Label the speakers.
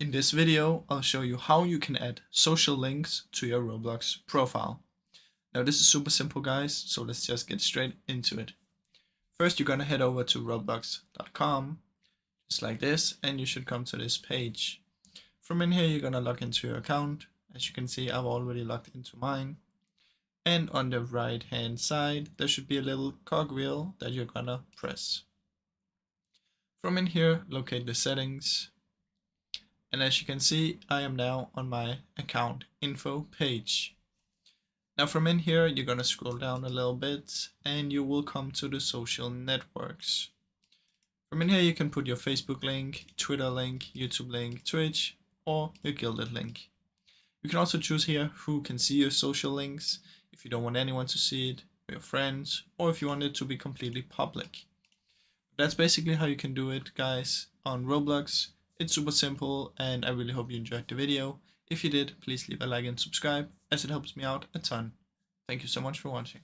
Speaker 1: In this video, I'll show you how you can add social links to your Roblox profile. Now this is super simple guys, so let's just get straight into it. First you're gonna head over to roblox.com, just like this, and you should come to this page. From in here you're gonna log into your account. As you can see, I've already logged into mine. And on the right hand side, there should be a little cogwheel that you're gonna press. From in here, locate the settings. And as you can see, I am now on my account info page. Now from in here, you're gonna scroll down a little bit and you will come to the social networks. From in here, you can put your Facebook link, Twitter link, YouTube link, Twitch, or your Guilded link. You can also choose here who can see your social links, if you don't want anyone to see it, or your friends, or if you want it to be completely public. That's basically how you can do it, guys, on Roblox. It's super simple and I really hope you enjoyed the video. If you did, please leave a like and subscribe as it helps me out a ton. Thank you so much for watching.